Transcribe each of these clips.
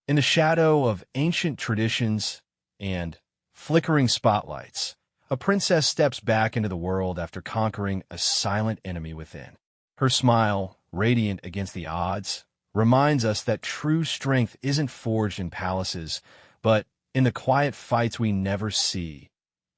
In the shadow of ancient traditions and flickering spotlights, a princess steps back into the world after conquering a silent enemy within. Her smile, radiant against the odds, reminds us that true strength isn't forged in palaces, but in the quiet fights we never see,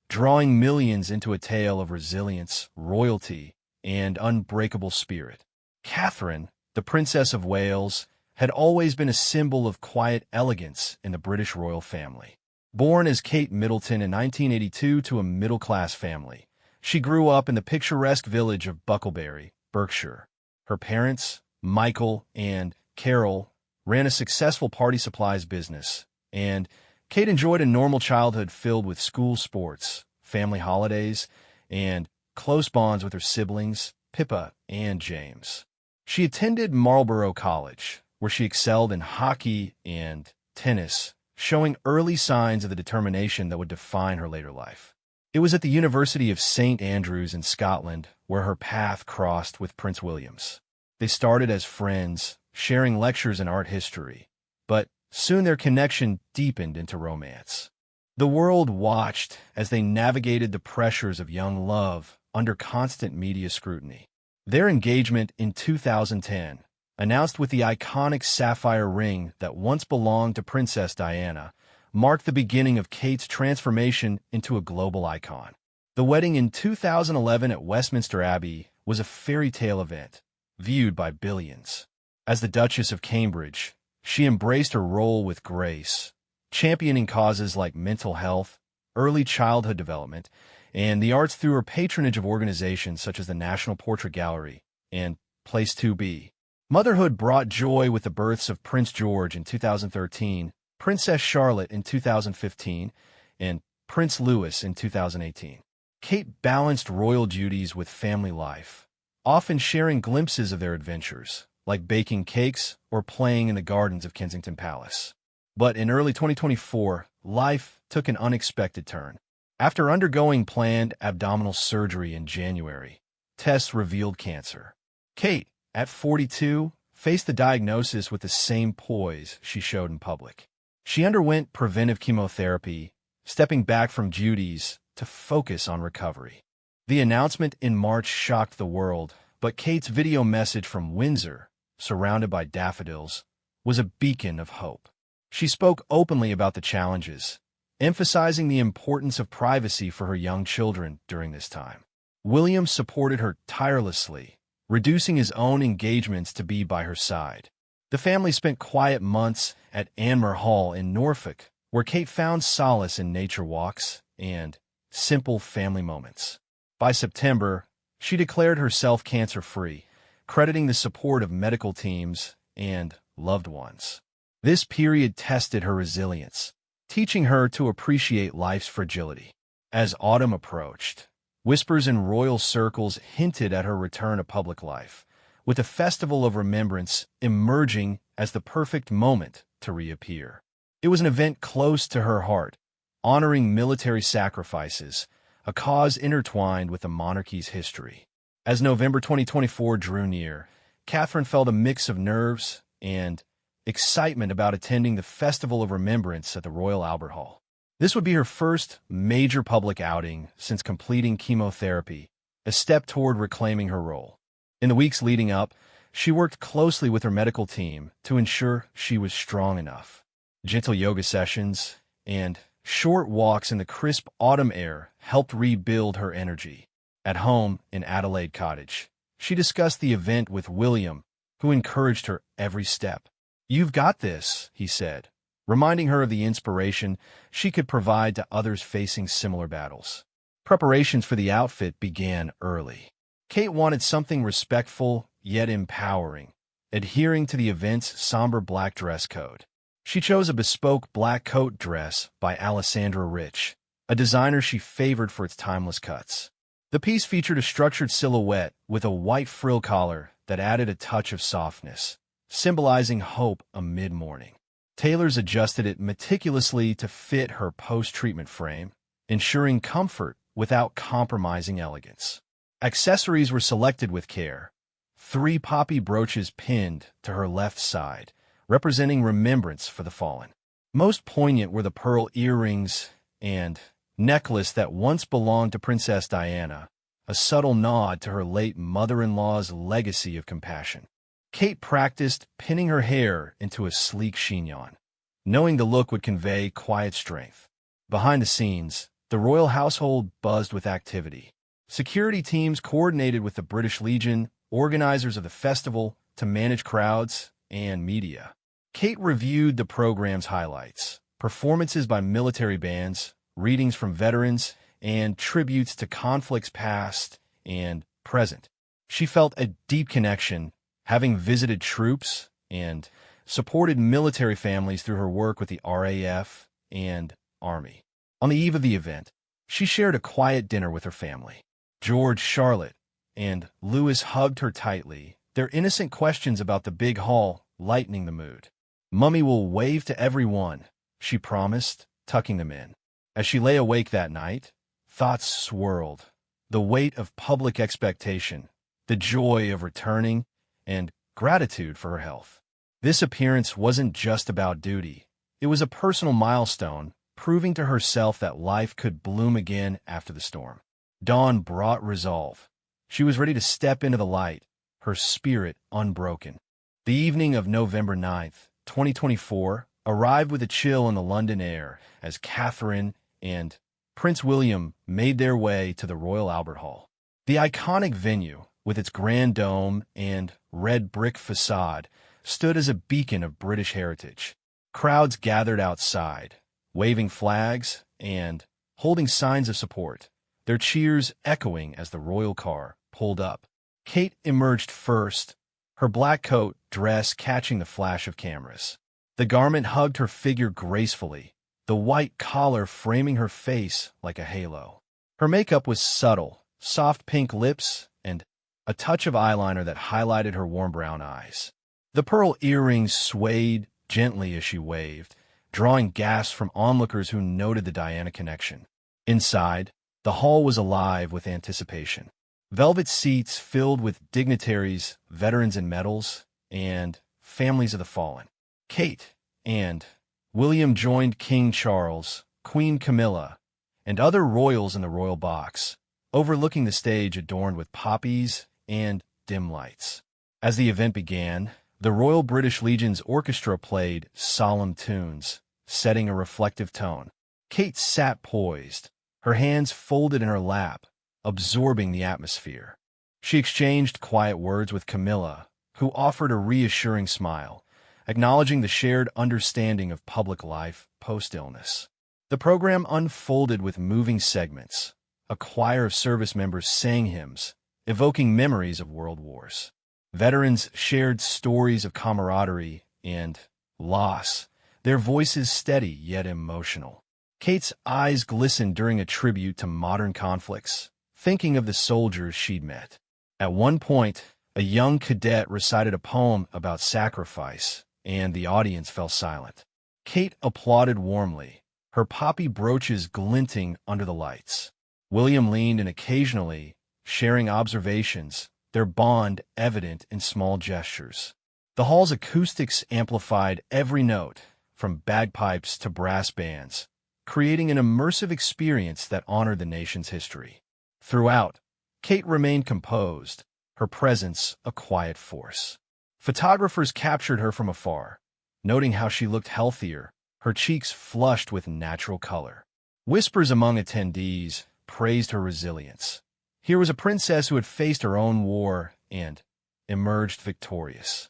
drawing millions into a tale of resilience, royalty, and unbreakable spirit. Catherine, the Princess of Wales, had always been a symbol of quiet elegance in the British royal family. Born as Kate Middleton in 1982 to a middle-class family, she grew up in the picturesque village of Bucklebury, Berkshire. Her parents, Michael and Carol, ran a successful party supplies business, and Kate enjoyed a normal childhood filled with school sports, family holidays, and close bonds with her siblings, Pippa and James. She attended Marlborough College, where she excelled in hockey and tennis, showing early signs of the determination that would define her later life. It was at the University of St. Andrews in Scotland where her path crossed with Prince William's. They started as friends, sharing lectures in art history, but soon their connection deepened into romance. The world watched as they navigated the pressures of young love under constant media scrutiny. Their engagement in 2010, announced with the iconic sapphire ring that once belonged to Princess Diana, marked the beginning of Kate's transformation into a global icon. The wedding in 2011 at Westminster Abbey was a fairy tale event, viewed by billions. As the Duchess of Cambridge, she embraced her role with grace, championing causes like mental health, early childhood development, and the arts through her patronage of organizations such as the National Portrait Gallery and Place 2B. Motherhood brought joy with the births of Prince George in 2013, Princess Charlotte in 2015, and Prince Louis in 2018. Kate balanced royal duties with family life, often sharing glimpses of their adventures, like baking cakes or playing in the gardens of Kensington Palace. But in early 2024, life took an unexpected turn. After undergoing planned abdominal surgery in January, tests revealed cancer. Kate, at 42, faced the diagnosis with the same poise she showed in public. She underwent preventive chemotherapy, stepping back from duties to focus on recovery. The announcement in March shocked the world, but Kate's video message from Windsor, surrounded by daffodils, was a beacon of hope. She spoke openly about the challenges, emphasizing the importance of privacy for her young children during this time. William supported her tirelessly, reducing his own engagements to be by her side. The family spent quiet months at Anmer Hall in Norfolk, where Kate found solace in nature walks and simple family moments. By September, she declared herself cancer-free, crediting the support of medical teams and loved ones. This period tested her resilience, teaching her to appreciate life's fragility. As autumn approached, whispers in royal circles hinted at her return to public life, with the Festival of Remembrance emerging as the perfect moment to reappear. It was an event close to her heart, honoring military sacrifices, a cause intertwined with the monarchy's history. As November 2024 drew near, Catherine felt a mix of nerves and excitement about attending the Festival of Remembrance at the Royal Albert Hall. This would be her first major public outing since completing chemotherapy, a step toward reclaiming her role. In the weeks leading up, she worked closely with her medical team to ensure she was strong enough. Gentle yoga sessions and short walks in the crisp autumn air helped rebuild her energy. At home in Adelaide Cottage, she discussed the event with William, who encouraged her every step. "You've got this," he said, reminding her of the inspiration she could provide to others facing similar battles. Preparations for the outfit began early. Kate wanted something respectful yet empowering, adhering to the event's somber black dress code. She chose a bespoke black coat dress by Alessandra Rich, a designer she favored for its timeless cuts. The piece featured a structured silhouette with a white frill collar that added a touch of softness, symbolizing hope amid mourning. Tailors adjusted it meticulously to fit her post-treatment frame, ensuring comfort without compromising elegance. Accessories were selected with care. 3 poppy brooches pinned to her left side, representing remembrance for the fallen. Most poignant were the pearl earrings and necklace that once belonged to Princess Diana, a subtle nod to her late mother-in-law's legacy of compassion. Kate practiced pinning her hair into a sleek chignon, knowing the look would convey quiet strength. Behind the scenes, the royal household buzzed with activity. Security teams coordinated with the British Legion, organizers of the festival, to manage crowds and media. Kate reviewed the program's highlights: performances by military bands, readings from veterans, and tributes to conflicts past and present. She felt a deep connection, having visited troops and supported military families through her work with the RAF and Army. On the eve of the event, she shared a quiet dinner with her family. George, Charlotte, and Louis hugged her tightly, their innocent questions about the big haul lightening the mood. "Mummy will wave to everyone," she promised, tucking them in. As she lay awake that night, thoughts swirled. The weight of public expectation, the joy of returning, and gratitude for her health. This appearance wasn't just about duty. It was a personal milestone, proving to herself that life could bloom again after the storm. Dawn brought resolve. She was ready to step into the light, her spirit unbroken. The evening of November 9th, 2024, arrived with a chill in the London air as Catherine and Prince William made their way to the Royal Albert Hall. The iconic venue, with its grand dome and red brick facade, stood as a beacon of British heritage. Crowds gathered outside, waving flags and holding signs of support, their cheers echoing as the royal car pulled up. Kate emerged first, her black coat dress catching the flash of cameras. The garment hugged her figure gracefully, the white collar framing her face like a halo. Her makeup was subtle, soft pink lips and a touch of eyeliner that highlighted her warm brown eyes. The pearl earrings swayed gently as she waved, drawing gasps from onlookers who noted the Diana connection. Inside, the hall was alive with anticipation. Velvet seats filled with dignitaries, veterans in medals, and families of the fallen. Kate and William joined King Charles, Queen Camilla, and other royals in the royal box, overlooking the stage adorned with poppies and dim lights. As the event began, the Royal British Legion's orchestra played solemn tunes, setting a reflective tone. Kate sat poised, her hands folded in her lap, absorbing the atmosphere. She exchanged quiet words with Camilla, who offered a reassuring smile, acknowledging the shared understanding of public life post-illness. The program unfolded with moving segments. A choir of service members sang hymns, evoking memories of world wars. Veterans shared stories of camaraderie and loss, their voices steady yet emotional. Kate's eyes glistened during a tribute to modern conflicts, thinking of the soldiers she'd met. At one point, a young cadet recited a poem about sacrifice, and the audience fell silent. Kate applauded warmly, her poppy brooches glinting under the lights. William leaned in occasionally, sharing observations, their bond evident in small gestures. The hall's acoustics amplified every note, from bagpipes to brass bands, creating an immersive experience that honored the nation's history. Throughout, Kate remained composed, her presence a quiet force. Photographers captured her from afar, noting how she looked healthier, her cheeks flushed with natural color. Whispers among attendees praised her resilience. Here was a princess who had faced her own war and emerged victorious.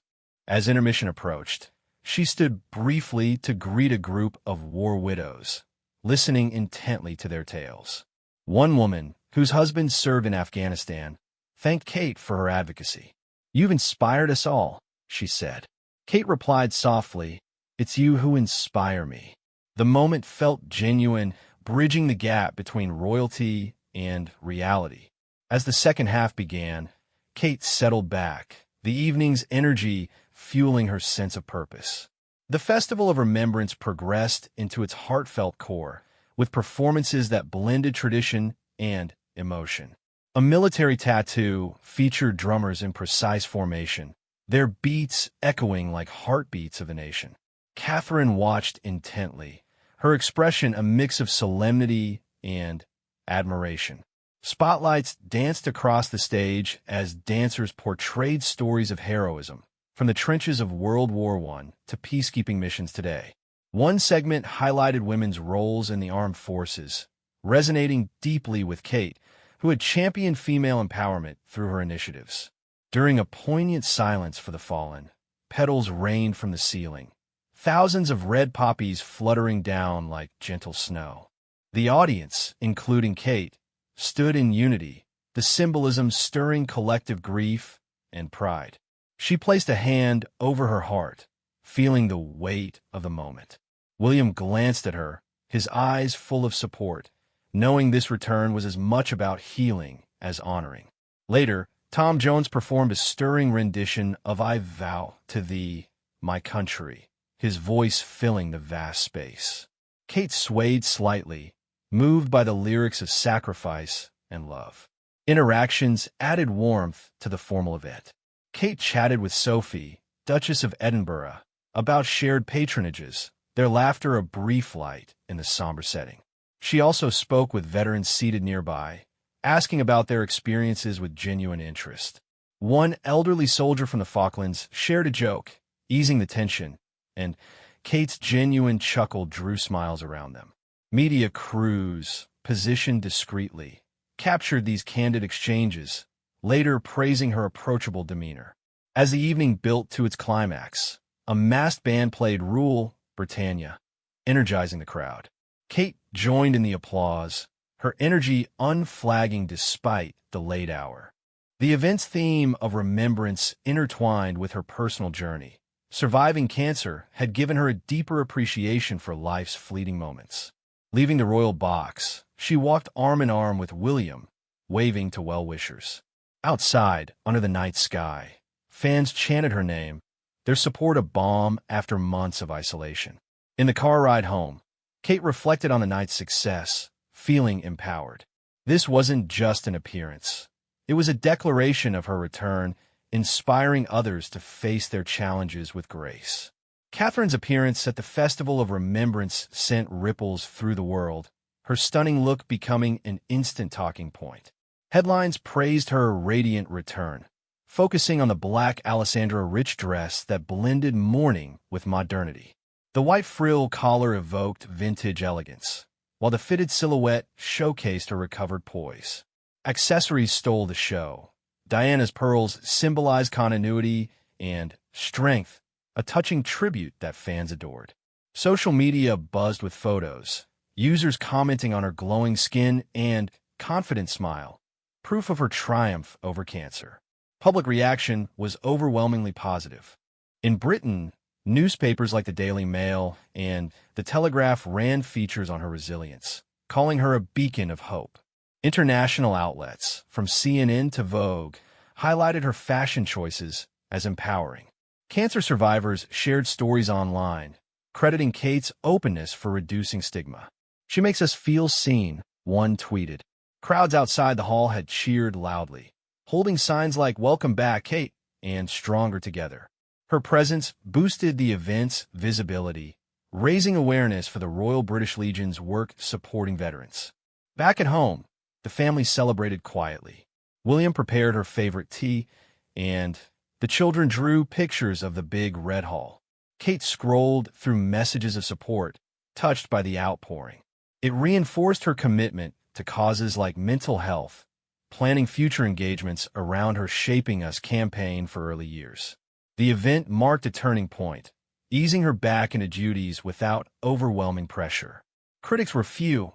As intermission approached, she stood briefly to greet a group of war widows, listening intently to their tales. One woman, whose husband served in Afghanistan, thanked Kate for her advocacy. "You've inspired us all," she said. Kate replied softly, "It's you who inspire me." The moment felt genuine, bridging the gap between royalty and reality. As the second half began, Kate settled back, the evening's energy fueling her sense of purpose. The Festival of Remembrance progressed into its heartfelt core, with performances that blended tradition and emotion. A military tattoo featured drummers in precise formation, their beats echoing like heartbeats of a nation. Catherine watched intently, her expression a mix of solemnity and admiration. Spotlights danced across the stage as dancers portrayed stories of heroism, from the trenches of World War I to peacekeeping missions today. One segment highlighted women's roles in the armed forces, resonating deeply with Kate, who had championed female empowerment through her initiatives. During a poignant silence for the fallen, petals rained from the ceiling, thousands of red poppies fluttering down like gentle snow. The audience, including Kate, stood in unity, the symbolism stirring collective grief and pride. She placed a hand over her heart, feeling the weight of the moment. William glanced at her, his eyes full of support, knowing this return was as much about healing as honoring. Later, Tom Jones performed a stirring rendition of I Vow to Thee, My Country, his voice filling the vast space. Kate swayed slightly, moved by the lyrics of sacrifice and love. Interactions added warmth to the formal event. Kate chatted with Sophie, Duchess of Edinburgh, about shared patronages, their laughter a brief light in the somber setting. She also spoke with veterans seated nearby, asking about their experiences with genuine interest. One elderly soldier from the Falklands shared a joke, easing the tension, and Kate's genuine chuckle drew smiles around them. Media crews, positioned discreetly, captured these candid exchanges, later praising her approachable demeanor. As the evening built to its climax, a massed band played Rule, Britannia, energizing the crowd. Kate joined in the applause, her energy unflagging despite the late hour. The event's theme of remembrance intertwined with her personal journey. Surviving cancer had given her a deeper appreciation for life's fleeting moments. Leaving the royal box, she walked arm in arm with William, waving to well-wishers. Outside, under the night sky, fans chanted her name, their support a balm after months of isolation. In the car ride home, Kate reflected on the night's success, feeling empowered. This wasn't just an appearance. It was a declaration of her return, inspiring others to face their challenges with grace. Catherine's appearance at the Festival of Remembrance sent ripples through the world, her stunning look becoming an instant talking point. Headlines praised her radiant return, focusing on the black Alessandra rich dress that blended mourning with modernity. The white frill collar evoked vintage elegance, while the fitted silhouette showcased her recovered poise. Accessories stole the show. Diana's pearls symbolized continuity and strength, a touching tribute that fans adored. Social media buzzed with photos, users commenting on her glowing skin and confident smile, proof of her triumph over cancer. Public reaction was overwhelmingly positive. In Britain, newspapers like the Daily Mail and The Telegraph ran features on her resilience, calling her a beacon of hope. International outlets, from CNN to Vogue, highlighted her fashion choices as empowering. Cancer survivors shared stories online, crediting Kate's openness for reducing stigma. She makes us feel seen, one tweeted. Crowds outside the hall had cheered loudly, holding signs like "Welcome back, Kate" and "Stronger Together." Her presence boosted the event's visibility, raising awareness for the Royal British Legion's work supporting veterans. Back at home, the family celebrated quietly. William prepared her favorite tea, and the children drew pictures of the big red hall. Kate scrolled through messages of support, touched by the outpouring. It reinforced her commitment to causes like mental health, planning future engagements around her Shaping Us campaign for early years. The event marked a turning point, easing her back into duties without overwhelming pressure. Critics were few,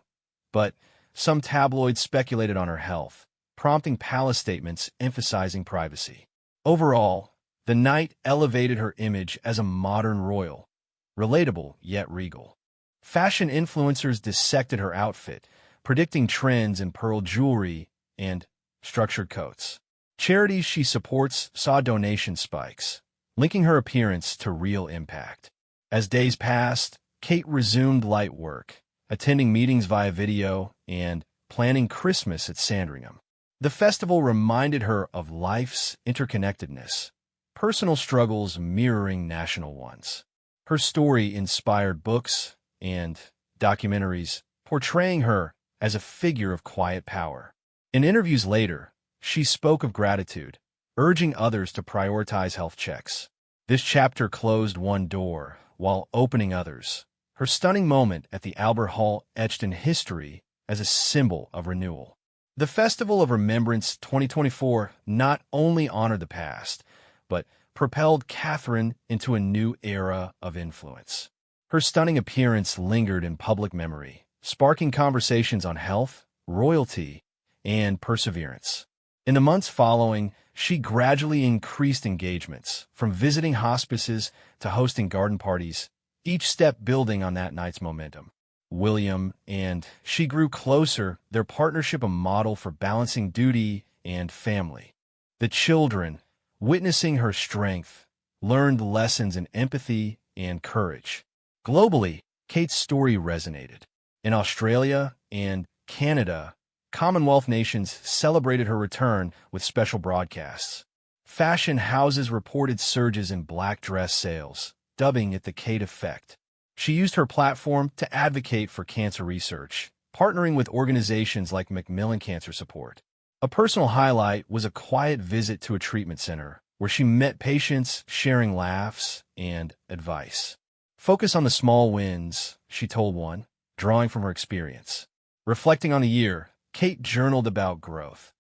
but some tabloids speculated on her health, prompting palace statements emphasizing privacy. Overall, the night elevated her image as a modern royal, relatable yet regal. Fashion influencers dissected her outfit, predicting trends in pearl jewelry and structured coats. Charities she supports saw donation spikes, linking her appearance to real impact. As days passed, Kate resumed light work, attending meetings via video and planning Christmas at Sandringham. The festival reminded her of life's interconnectedness, personal struggles mirroring national ones. Her story inspired books and documentaries, portraying her as a figure of quiet power. In interviews later, she spoke of gratitude, urging others to prioritize health checks. This chapter closed one door while opening others. Her stunning moment at the Albert Hall etched in history as a symbol of renewal. The Festival of Remembrance 2024 not only honored the past, but propelled Catherine into a new era of influence. Her stunning appearance lingered in public memory, sparking conversations on health, royalty, and perseverance. In the months following, she gradually increased engagements, from visiting hospices to hosting garden parties, each step building on that night's momentum. William and she grew closer, their partnership a model for balancing duty and family. The children, witnessing her strength, learned lessons in empathy and courage. Globally, Kate's story resonated. In Australia and Canada, Commonwealth nations celebrated her return with special broadcasts. Fashion houses reported surges in black dress sales, dubbing it the Kate effect. She used her platform to advocate for cancer research, partnering with organizations like Macmillan Cancer Support. A personal highlight was a quiet visit to a treatment center, where she met patients, sharing laughs and advice. Focus on the small wins, she told one, drawing from her experience. Reflecting on the year, Kate journaled about growth.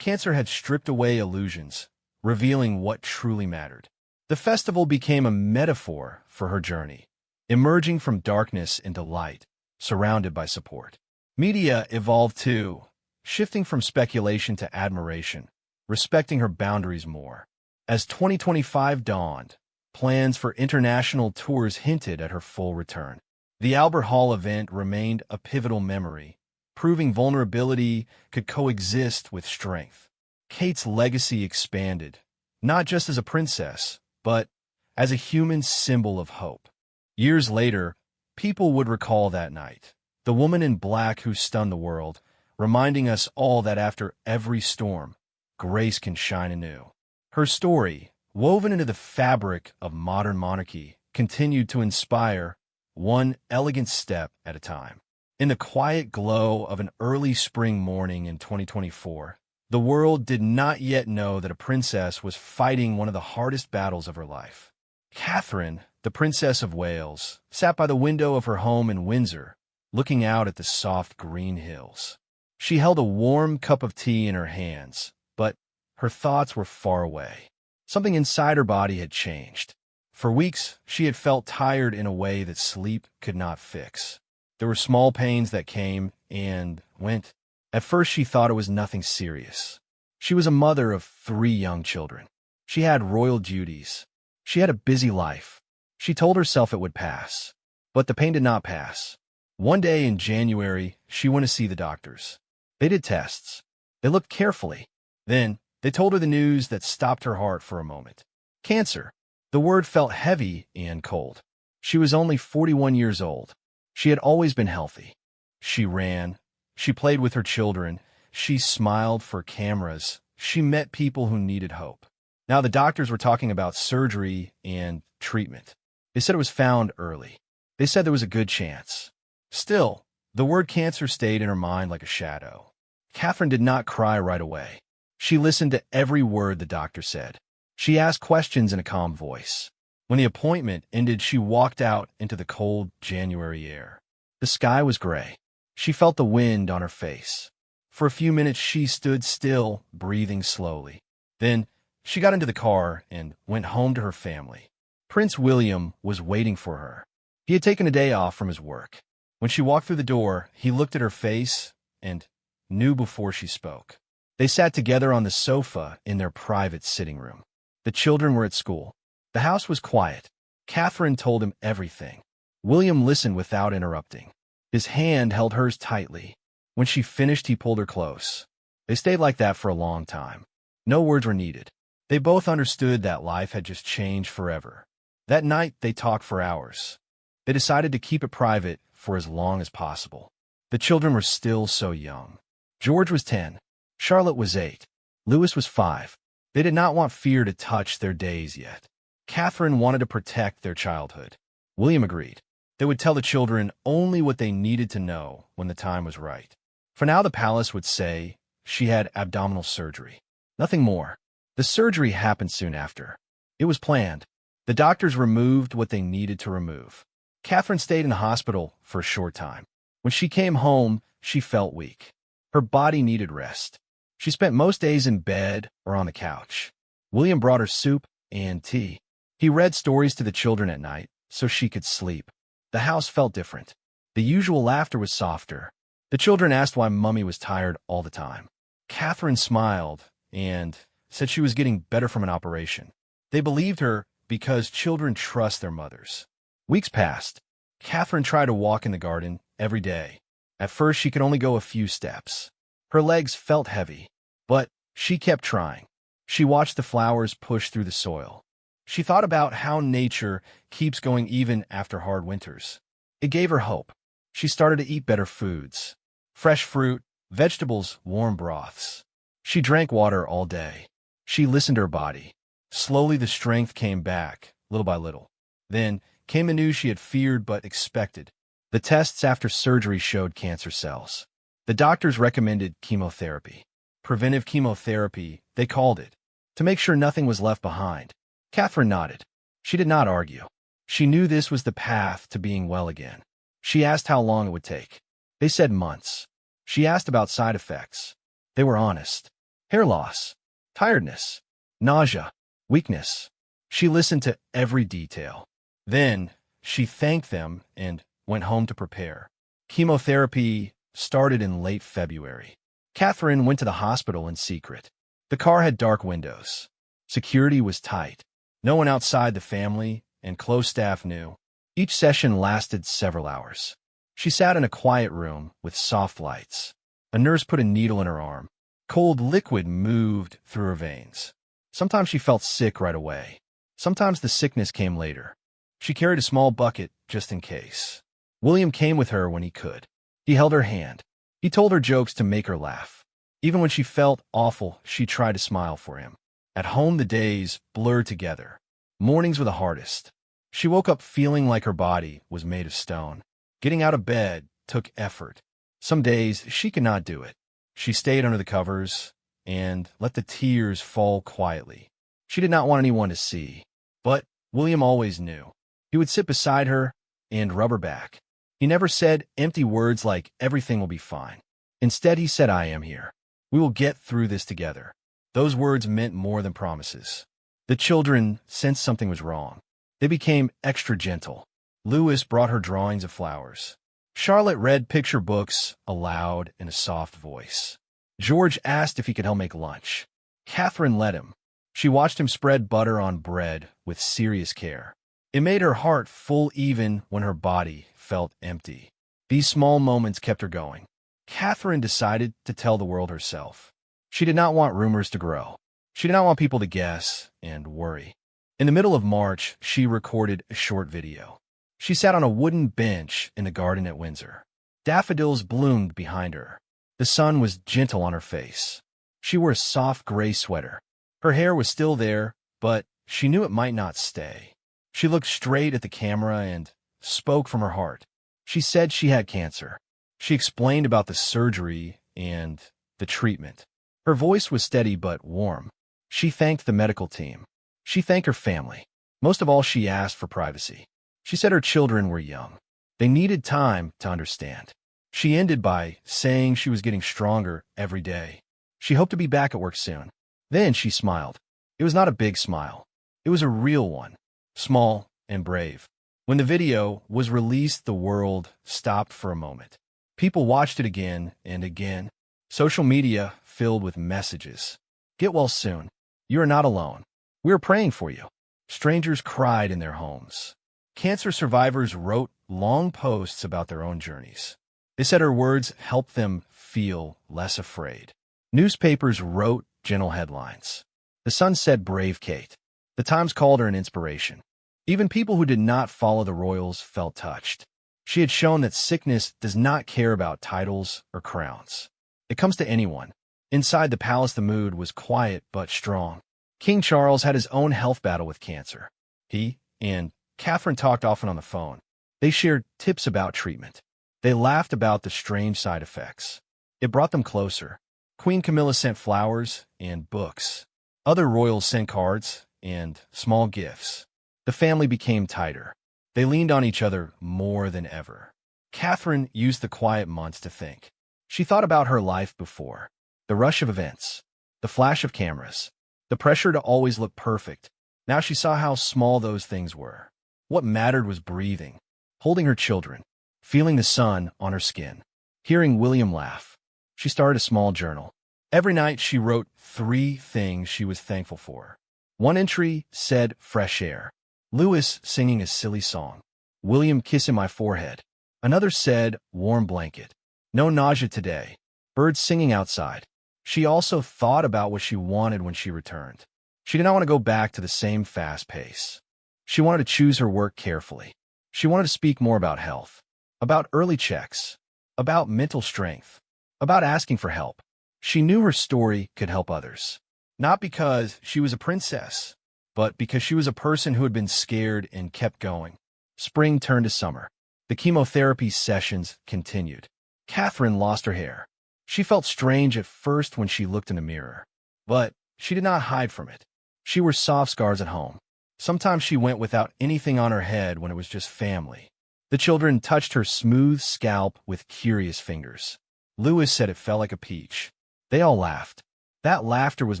Cancer had stripped away illusions, revealing what truly mattered. The festival became a metaphor for her journey, emerging from darkness into light, surrounded by support. Media evolved too, shifting from speculation to admiration, respecting her boundaries more. As 2025 dawned, plans for international tours hinted at her full return. The Albert Hall event remained a pivotal memory, proving vulnerability could coexist with strength. Kate's legacy expanded, not just as a princess, but as a human symbol of hope. Years later, people would recall that night, the woman in black who stunned the world, reminding us all that after every storm, grace can shine anew. Her story, woven into the fabric of modern monarchy, continued to inspire, one elegant step at a time. In the quiet glow of an early spring morning in 2024, the world did not yet know that a princess was fighting one of the hardest battles of her life. Catherine, the Princess of Wales, sat by the window of her home in Windsor, looking out at the soft green hills. She held a warm cup of tea in her hands, but her thoughts were far away. Something inside her body had changed. For weeks, she had felt tired in a way that sleep could not fix. There were small pains that came and went. At first, she thought it was nothing serious. She was a mother of 3 young children. She had royal duties. She had a busy life. She told herself it would pass. But the pain did not pass. One day in January, she went to see the doctors. They did tests. They looked carefully. Then, they told her the news that stopped her heart for a moment. Cancer. The word felt heavy and cold. She was only 41 years old. She had always been healthy. She ran. She played with her children. She smiled for cameras. She met people who needed hope. Now the doctors were talking about surgery and treatment. They said it was found early. They said there was a good chance. Still, the word cancer stayed in her mind like a shadow. Catherine did not cry right away. She listened to every word the doctor said. She asked questions in a calm voice. When the appointment ended, she walked out into the cold January air. The sky was gray. She felt the wind on her face. For a few minutes, she stood still, breathing slowly. Then, she got into the car and went home to her family. Prince William was waiting for her. He had taken a day off from his work. When she walked through the door, he looked at her face and knew before she spoke. They sat together on the sofa in their private sitting room. The children were at school. The house was quiet. Catherine told him everything. William listened without interrupting. His hand held hers tightly. When she finished, he pulled her close. They stayed like that for a long time. No words were needed. They both understood that life had just changed forever. That night, they talked for hours. They decided to keep it private for as long as possible. The children were still so young. George was 10. Charlotte was 8. Louis was 5. They did not want fear to touch their days yet. Catherine wanted to protect their childhood. William agreed. They would tell the children only what they needed to know when the time was right. For now, the palace would say she had abdominal surgery. Nothing more. The surgery happened soon after. It was planned. The doctors removed what they needed to remove. Catherine stayed in the hospital for a short time. When she came home, she felt weak. Her body needed rest. She spent most days in bed or on the couch. William brought her soup and tea. He read stories to the children at night so she could sleep. The house felt different. The usual laughter was softer. The children asked why Mummy was tired all the time. Catherine smiled and said she was getting better from an operation. They believed her because children trust their mothers. Weeks passed. Catherine tried to walk in the garden every day. At first, she could only go a few steps. Her legs felt heavy, but she kept trying. She watched the flowers push through the soil. She thought about how nature keeps going even after hard winters. It gave her hope. She started to eat better foods. Fresh fruit, vegetables, warm broths. She drank water all day. She listened to her body. Slowly the strength came back, little by little. Then came the news she had feared but expected. The tests after surgery showed cancer cells. The doctors recommended chemotherapy. Preventive chemotherapy, they called it, to make sure nothing was left behind. Catherine nodded. She did not argue. She knew this was the path to being well again. She asked how long it would take. They said months. She asked about side effects. They were honest. Hair loss, tiredness, nausea, weakness. She listened to every detail. Then she thanked them and went home to prepare. Chemotherapy started in late February. Catherine went to the hospital in secret. The car had dark windows. Security was tight. No one outside the family and close staff knew. Each session lasted several hours. She sat in a quiet room with soft lights. A nurse put a needle in her arm. Cold liquid moved through her veins. Sometimes she felt sick right away. Sometimes the sickness came later. She carried a small bucket just in case. William came with her when he could. He held her hand. He told her jokes to make her laugh. Even when she felt awful, she tried to smile for him. At home, the days blurred together. Mornings were the hardest. She woke up feeling like her body was made of stone. Getting out of bed took effort. Some days, she could not do it. She stayed under the covers and let the tears fall quietly. She did not want anyone to see. But William always knew. He would sit beside her and rub her back. He never said empty words like, "Everything will be fine." Instead, he said, "I am here. We will get through this together." Those words meant more than promises. The children sensed something was wrong. They became extra gentle. Louis brought her drawings of flowers. Charlotte read picture books aloud in a soft voice. George asked if he could help make lunch. Catherine let him. She watched him spread butter on bread with serious care. It made her heart full even when her body felt empty. These small moments kept her going. Catherine decided to tell the world herself. She did not want rumors to grow. She did not want people to guess and worry. In the middle of March, she recorded a short video. She sat on a wooden bench in the garden at Windsor. Daffodils bloomed behind her. The sun was gentle on her face. She wore a soft gray sweater. Her hair was still there, but she knew it might not stay. She looked straight at the camera and spoke from her heart. She said she had cancer. She explained about the surgery and the treatment. Her voice was steady but warm. She thanked the medical team. She thanked her family. Most of all, she asked for privacy. She said her children were young. They needed time to understand. She ended by saying she was getting stronger every day. She hoped to be back at work soon. Then she smiled. It was not a big smile. It was a real one, small and brave. When the video was released, the world stopped for a moment. People watched it again and again. Social media filled with messages. Get well soon. You are not alone. We are praying for you. Strangers cried in their homes. Cancer survivors wrote long posts about their own journeys. They said her words helped them feel less afraid. Newspapers wrote gentle headlines. The Sun said, "Brave Kate." The Times called her an inspiration. Even people who did not follow the royals felt touched. She had shown that sickness does not care about titles or crowns. It comes to anyone. Inside the palace, the mood was quiet but strong. King Charles had his own health battle with cancer. He and Catherine talked often on the phone. They shared tips about treatment. They laughed about the strange side effects. It brought them closer. Queen Camilla sent flowers and books. Other royals sent cards and small gifts. The family became tighter. They leaned on each other more than ever. Catherine used the quiet months to think. She thought about her life before. The rush of events. The flash of cameras. The pressure to always look perfect. Now she saw how small those things were. What mattered was breathing, holding her children, feeling the sun on her skin, hearing William laugh. She started a small journal. Every night she wrote 3 things she was thankful for. One entry said fresh air. Louis singing a silly song. William kissing my forehead. Another said warm blanket. No nausea today. Birds singing outside. She also thought about what she wanted when she returned. She did not want to go back to the same fast pace. She wanted to choose her work carefully. She wanted to speak more about health, about early checks, about mental strength, about asking for help. She knew her story could help others. Not because she was a princess, but because she was a person who had been scared and kept going. Spring turned to summer. The chemotherapy sessions continued. Catherine lost her hair. She felt strange at first when she looked in the mirror, but she did not hide from it. She wore soft scars at home. Sometimes she went without anything on her head when it was just family. The children touched her smooth scalp with curious fingers. Louis said it felt like a peach. They all laughed. That laughter was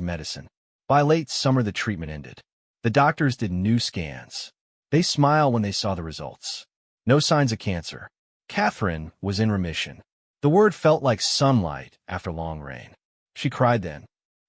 medicine. By late summer, the treatment ended. The doctors did new scans. They smiled when they saw the results. No signs of cancer. Catherine was in remission. The word felt like sunlight after long rain. She cried then,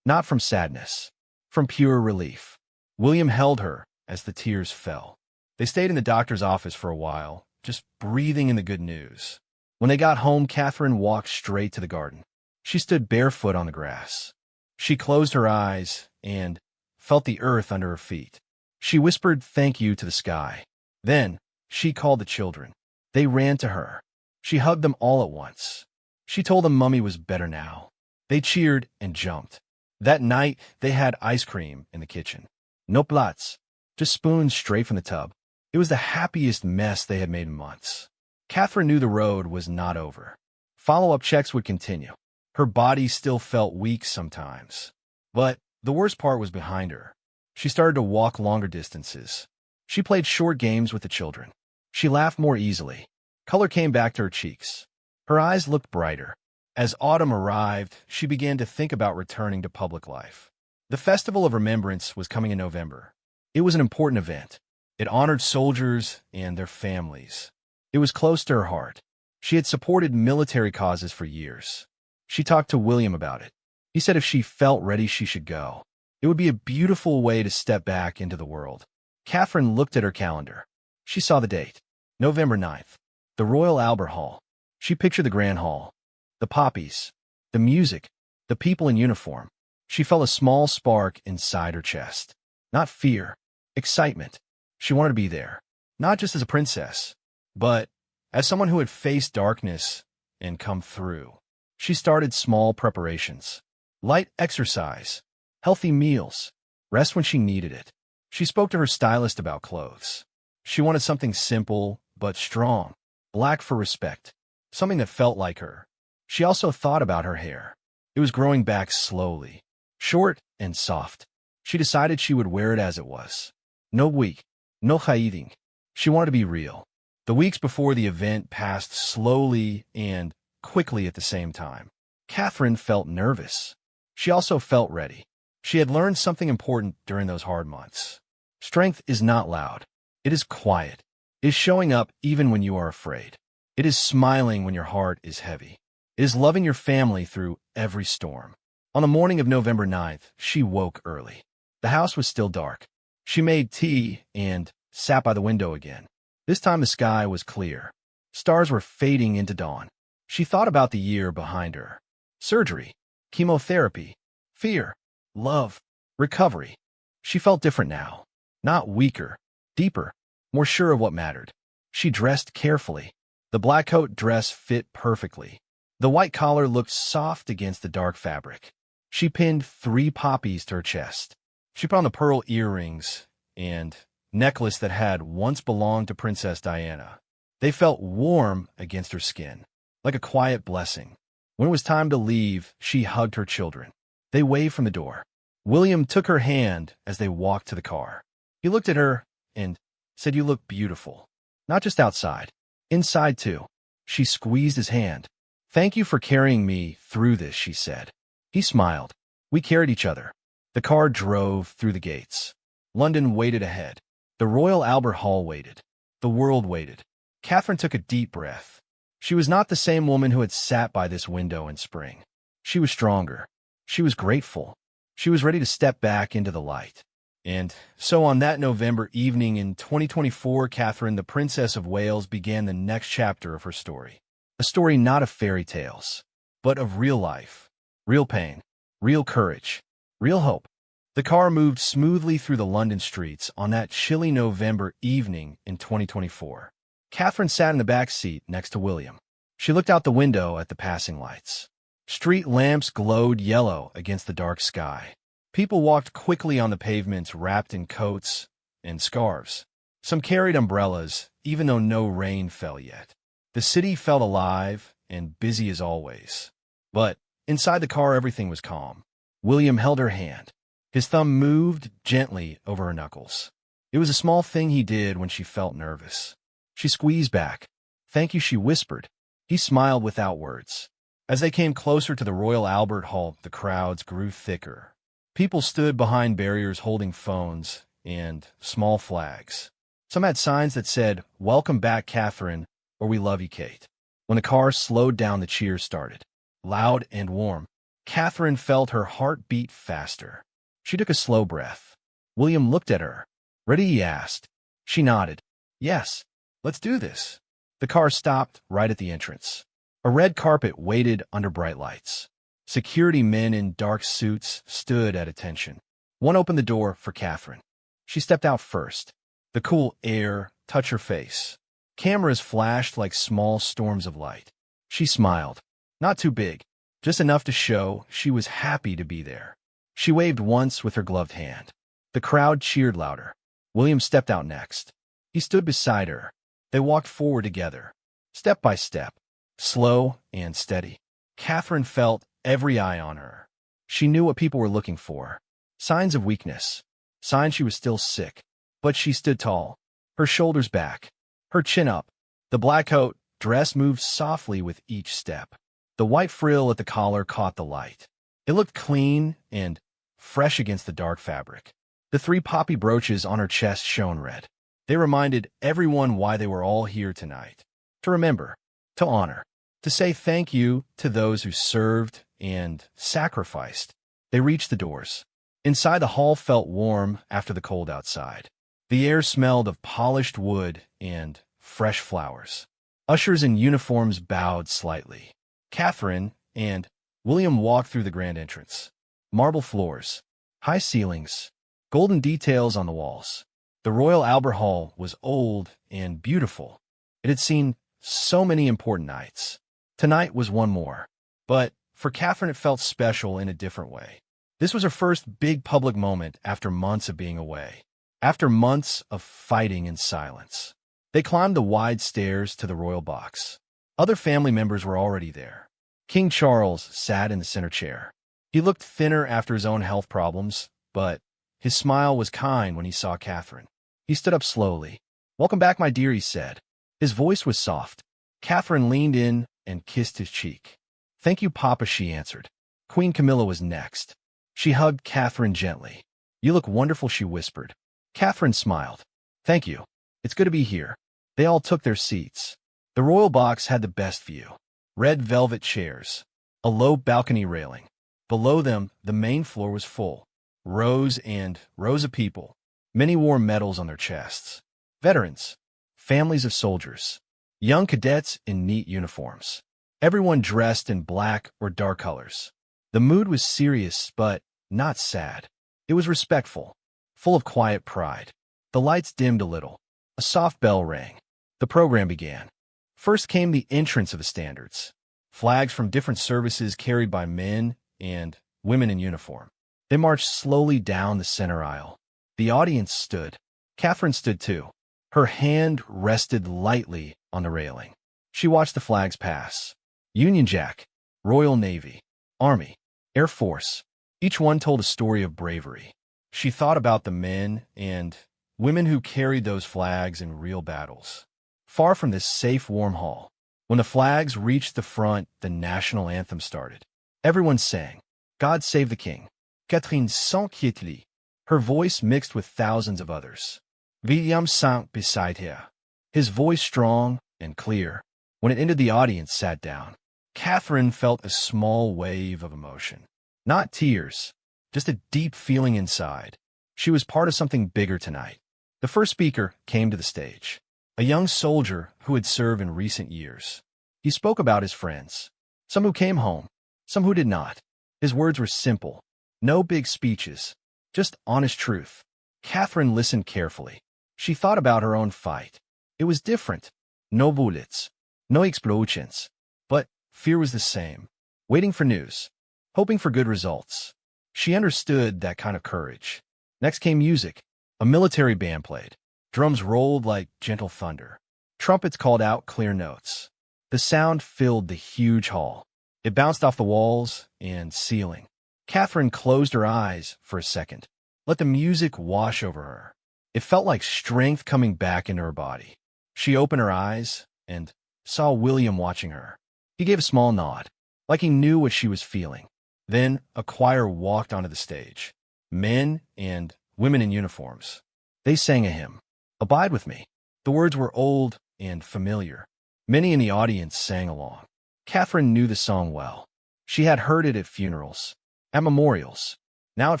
not from sadness, from pure relief. William held her as the tears fell. They stayed in the doctor's office for a while, just breathing in the good news. When they got home, Catherine walked straight to the garden. She stood barefoot on the grass. She closed her eyes and felt the earth under her feet. She whispered thank you to the sky. Then she called the children. They ran to her. She hugged them all at once. She told them Mummy was better now. They cheered and jumped. That night, they had ice cream in the kitchen. No plats, just spoons straight from the tub. It was the happiest mess they had made in months. Catherine knew the road was not over. Follow-up checks would continue. Her body still felt weak sometimes. But the worst part was behind her. She started to walk longer distances. She played short games with the children. She laughed more easily. Color came back to her cheeks. Her eyes looked brighter. As autumn arrived, she began to think about returning to public life. The Festival of Remembrance was coming in November. It was an important event. It honored soldiers and their families. It was close to her heart. She had supported military causes for years. She talked to William about it. He said if she felt ready, she should go. It would be a beautiful way to step back into the world. Catherine looked at her calendar. She saw the date. November 9th. The Royal Albert Hall. She pictured the Grand Hall. The poppies. The music. The people in uniform. She felt a small spark inside her chest. Not fear. Excitement. She wanted to be there. Not just as a princess, but as someone who had faced darkness and come through. She started small preparations. Light exercise. Healthy meals. Rest when she needed it. She spoke to her stylist about clothes. She wanted something simple but strong. Black for respect. Something that felt like her. She also thought about her hair. It was growing back slowly. Short and soft. She decided she would wear it as it was. No weak. No hiding. She wanted to be real. The weeks before the event passed slowly and quickly at the same time. Catherine felt nervous. She also felt ready. She had learned something important during those hard months. Strength is not loud. It is quiet. It is showing up even when you are afraid. It is smiling when your heart is heavy. It is loving your family through every storm. On the morning of November 9th, she woke early. The house was still dark. She made tea and sat by the window again. This time the sky was clear. Stars were fading into dawn. She thought about the year behind her. Surgery, chemotherapy, fear, love, recovery. She felt different now. Not weaker, deeper, more sure of what mattered. She dressed carefully. The black coat dress fit perfectly. The white collar looked soft against the dark fabric. She pinned 3 poppies to her chest. She put on the pearl earrings and necklace that had once belonged to Princess Diana. They felt warm against her skin, like a quiet blessing. When it was time to leave, she hugged her children. They waved from the door. William took her hand as they walked to the car. He looked at her and said, "You look beautiful. Not just outside. Inside, too." She squeezed his hand. "Thank you for carrying me through this," she said. He smiled. "We carried each other." The car drove through the gates. London waited ahead. The Royal Albert Hall waited. The world waited. Catherine took a deep breath. She was not the same woman who had sat by this window in spring. She was stronger. She was grateful. She was ready to step back into the light. And so on that November evening in 2024, Catherine, the Princess of Wales, began the next chapter of her story. A story not of fairy tales, but of real life, real pain, real courage, real hope. The car moved smoothly through the London streets on that chilly November evening in 2024. Catherine sat in the back seat next to William. She looked out the window at the passing lights. Street lamps glowed yellow against the dark sky. People walked quickly on the pavements wrapped in coats and scarves. Some carried umbrellas, even though no rain fell yet. The city felt alive and busy as always. But inside the car, everything was calm. William held her hand. His thumb moved gently over her knuckles. It was a small thing he did when she felt nervous. She squeezed back. "Thank you," she whispered. He smiled without words. As they came closer to the Royal Albert Hall, the crowds grew thicker. People stood behind barriers holding phones and small flags. Some had signs that said, "Welcome back, Catherine," or "We love you, Kate." When the car slowed down, the cheers started. Loud and warm. Catherine felt her heart beat faster. She took a slow breath. William looked at her. "Ready?" he asked. She nodded. "Yes, let's do this." The car stopped right at the entrance. A red carpet waited under bright lights. Security men in dark suits stood at attention. One opened the door for Catherine. She stepped out first. The cool air touched her face. Cameras flashed like small storms of light. She smiled. Not too big, just enough to show she was happy to be there. She waved once with her gloved hand. The crowd cheered louder. William stepped out next. He stood beside her. They walked forward together, step by step, slow and steady. Catherine felt every eye on her. She knew what people were looking for. Signs of weakness. Signs she was still sick. But she stood tall, her shoulders back, her chin up. The black coat dress moved softly with each step. The white frill at the collar caught the light. It looked clean and fresh against the dark fabric. The 3 poppy brooches on her chest shone red. They reminded everyone why they were all here tonight. To remember, to honor, to say thank you to those who served and sacrificed. They reached the doors. Inside, the hall felt warm after the cold outside. The air smelled of polished wood and fresh flowers. Ushers in uniforms bowed slightly. Catherine and William walked through the grand entrance. Marble floors, high ceilings, golden details on the walls. The Royal Albert Hall was old and beautiful. It had seen so many important nights. Tonight was one more. But for Catherine, it felt special in a different way. This was her first big public moment after months of being away. After months of fighting in silence. They climbed the wide stairs to the royal box. Other family members were already there. King Charles sat in the center chair. He looked thinner after his own health problems, but his smile was kind when he saw Catherine. He stood up slowly. "Welcome back, my dear," he said. His voice was soft. Catherine leaned in and kissed his cheek. "Thank you, Papa," she answered. Queen Camilla was next. She hugged Catherine gently. "You look wonderful," she whispered. Catherine smiled. "Thank you. It's good to be here." They all took their seats. The royal box had the best view. Red velvet chairs. A low balcony railing. Below them, the main floor was full. Rows and rows of people. Many wore medals on their chests. Veterans. Families of soldiers. Young cadets in neat uniforms. Everyone dressed in black or dark colors. The mood was serious, but not sad. It was respectful, full of quiet pride. The lights dimmed a little. A soft bell rang. The program began. First came the entrance of the standards. Flags from different services carried by men and women in uniform. They marched slowly down the center aisle. The audience stood. Catherine stood too. Her hand rested lightly on the railing. She watched the flags pass. Union Jack, Royal Navy, Army, Air Force. Each one told a story of bravery. She thought about the men and women who carried those flags in real battles. Far from this safe, warm hall, when the flags reached the front, the national anthem started. Everyone sang, God Save the King. Catherine s'inquiétait. Her voice mixed with thousands of others. William sank beside her, his voice strong and clear. When it ended, the audience sat down. Catherine felt a small wave of emotion. Not tears, just a deep feeling inside. She was part of something bigger tonight. The first speaker came to the stage, a young soldier who had served in recent years. He spoke about his friends, some who came home, some who did not. His words were simple, no big speeches, just honest truth. Catherine listened carefully. She thought about her own fight. It was different. No bullets, no explosions. But fear was the same. Waiting for news, hoping for good results. She understood that kind of courage. Next came music. A military band played. Drums rolled like gentle thunder. Trumpets called out clear notes. The sound filled the huge hall. It bounced off the walls and ceiling. Catherine closed her eyes for a second. Let the music wash over her. It felt like strength coming back into her body. She opened her eyes and saw William watching her. He gave a small nod, like he knew what she was feeling. Then a choir walked onto the stage. Men and women in uniforms. They sang a hymn, Abide with Me. The words were old and familiar. Many in the audience sang along. Catherine knew the song well. She had heard it at funerals, at memorials. Now it